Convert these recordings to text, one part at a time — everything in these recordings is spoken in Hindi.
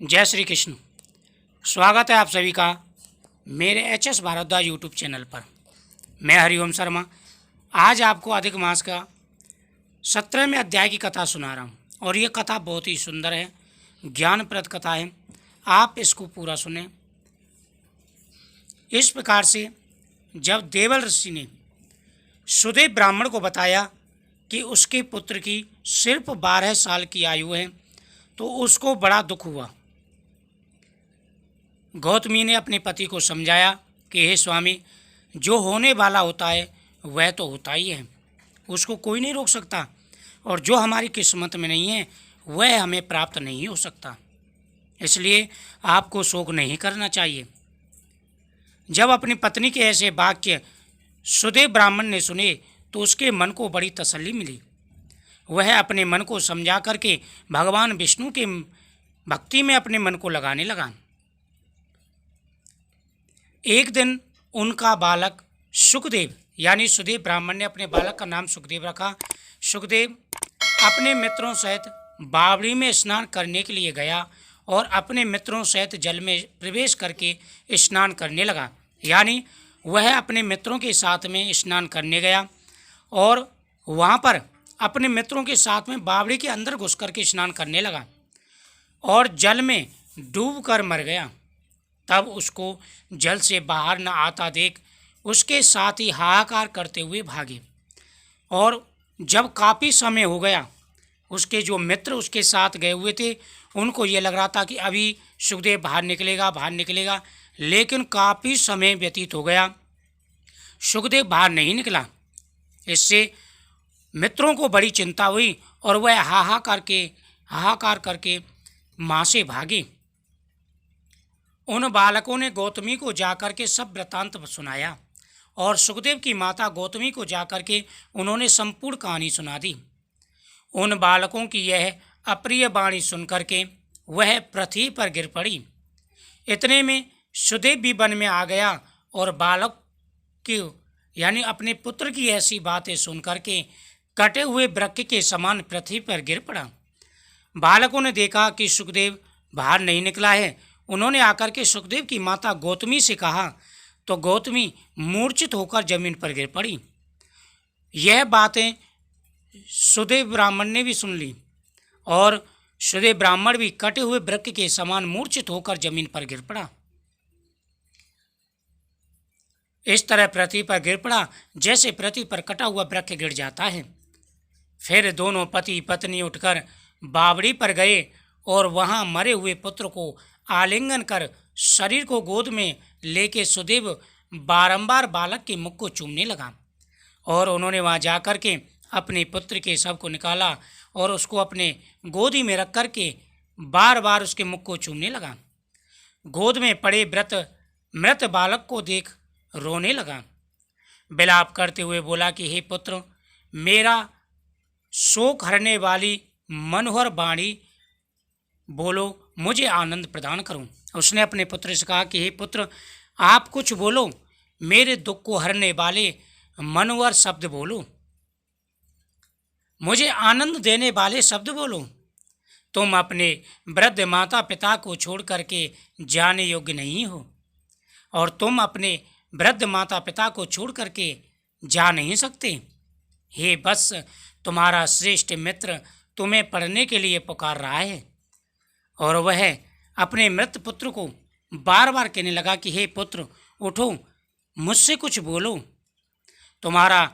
जय श्री कृष्ण। स्वागत है आप सभी का मेरे एच.एस. भारद्वाज यूट्यूब चैनल पर। मैं हरिओम शर्मा आज आपको अधिक मास का 17वें अध्याय की कथा सुना रहा हूँ और ये कथा बहुत ही सुंदर है, ज्ञानप्रद कथा है। आप इसको पूरा सुने। इस प्रकार से जब देवल ऋषि ने सुदेव ब्राह्मण को बताया कि उसके पुत्र की सिर्फ 12 साल की आयु है तो उसको बड़ा दुख हुआ। गौतमी ने अपने पति को समझाया कि हे स्वामी, जो होने वाला होता है वह तो होता ही है, उसको कोई नहीं रोक सकता, और जो हमारी किस्मत में नहीं है वह हमें प्राप्त नहीं हो सकता, इसलिए आपको शोक नहीं करना चाहिए। जब अपनी पत्नी के ऐसे वाक्य सुदेव ब्राह्मण ने सुने तो उसके मन को बड़ी तसल्ली मिली। वह अपने मन को समझा करके भगवान विष्णु के भक्ति में अपने मन को लगाने लगा। एक दिन उनका बालक सुखदेव यानी सुदेव ब्राह्मण ने अपने बालक का नाम सुखदेव रखा। सुखदेव अपने मित्रों सहित बावड़ी में स्नान करने के लिए गया और अपने मित्रों सहित जल में प्रवेश करके स्नान करने लगा। यानी वह अपने मित्रों के साथ में स्नान करने गया और वहाँ पर अपने मित्रों के साथ में बावड़ी के अंदर घुस करके स्नान करने लगा और जल में डूब कर मर गया। तब उसको जल से बाहर न आता देख उसके साथ ही हाहाकार करते हुए भागे, और जब काफ़ी समय हो गया उसके जो मित्र उसके साथ गए हुए थे उनको ये लग रहा था कि अभी सुखदेव बाहर निकलेगा, लेकिन काफ़ी समय व्यतीत हो गया, सुखदेव बाहर नहीं निकला। इससे मित्रों को बड़ी चिंता हुई और वह हाहाकार करके माँ से भागे। उन बालकों ने गौतमी को जाकर के सब वृत्तांत सुनाया और सुखदेव की माता गौतमी को जाकर के उन्होंने संपूर्ण कहानी सुना दी। उन बालकों की यह अप्रिय वाणी सुनकर के वह पृथ्वी पर गिर पड़ी। इतने में सुदेव भी वन में आ गया और बालक की यानी अपने पुत्र की ऐसी बातें सुनकर के कटे हुए वृक्ष के समान पृथ्वी पर गिर पड़ा। बालकों ने देखा कि सुखदेव बाहर नहीं निकला है। उन्होंने आकर के सुखदेव की माता गौतमी से कहा तो गौतमी मूर्छित होकर जमीन पर गिर पड़ी। यह बातें सुदेव ब्राह्मण ने भी सुन ली और सुदेव ब्राह्मण भी कटे हुए वृक्ष के समान मूर्छित होकर जमीन पर गिर पड़ा। इस तरह पृथ्वी पर गिर पड़ा जैसे पृथ्वी पर कटा हुआ वृक्ष गिर जाता है। फिर दोनों पति पत्नी उठकर बावड़ी पर गए और वहां मरे हुए पुत्र को आलिंगन कर शरीर को गोद में लेके सुदेव बारंबार बालक के मुख को चूमने लगा और उन्होंने वहां जाकर के अपने पुत्र के शव को निकाला और उसको अपने गोदी में रख कर के बार बार उसके मुख को चूमने लगा। गोद में पड़े मृत बालक को देख रोने लगा। विलाप करते हुए बोला कि हे पुत्र, मेरा शोक हरने वाली मनोहर वाणी बोलो, मुझे आनंद प्रदान करो। उसने अपने पुत्र से कहा कि हे पुत्र, आप कुछ बोलो, मेरे दुख को हरने वाले मनोहर शब्द बोलो, मुझे आनंद देने वाले शब्द बोलो। तुम अपने वृद्ध माता पिता को छोड़ करके जाने योग्य नहीं हो और तुम अपने वृद्ध माता पिता को छोड़ करके जा नहीं सकते। हे बस, तुम्हारा श्रेष्ठ मित्र तुम्हें पढ़ने के लिए पुकार रहा है। और वह अपने मृत पुत्र को बार बार कहने लगा कि हे पुत्र, उठो, मुझसे कुछ बोलो, तुम्हारा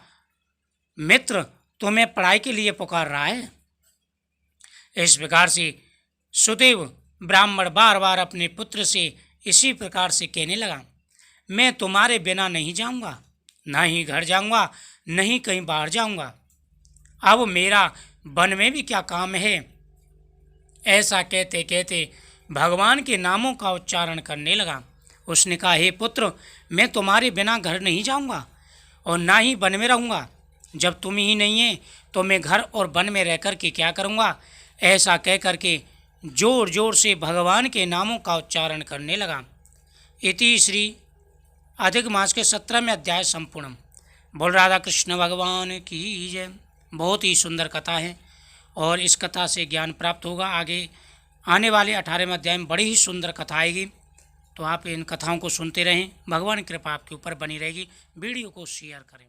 मित्र तुम्हें पढ़ाई के लिए पुकार रहा है। इस प्रकार से सुदेव ब्राह्मण बार बार अपने पुत्र से इसी प्रकार से कहने लगा, मैं तुम्हारे बिना नहीं जाऊंगा, ना ही घर जाऊंगा, नहीं कहीं बाहर जाऊंगा। अब मेरा वन में भी क्या काम है। ऐसा कहते कहते भगवान के नामों का उच्चारण करने लगा। उसने कहा, हे पुत्र, मैं तुम्हारे बिना घर नहीं जाऊंगा और ना ही वन में रहूंगा। जब तुम ही नहीं है तो मैं घर और वन में रह कर के क्या करूंगा। ऐसा कह करके जोर जोर से भगवान के नामों का उच्चारण करने लगा। इति श्री अधिक मास के 17वें अध्याय संपूर्ण। बोल राधा कृष्ण भगवान की जय। बहुत ही सुंदर कथा है और इस कथा से ज्ञान प्राप्त होगा। आगे आने वाले 18वें अध्याय में बड़ी ही सुंदर कथा आएगी। तो आप इन कथाओं को सुनते रहें। भगवान की कृपा आपके ऊपर बनी रहेगी। वीडियो को शेयर करें।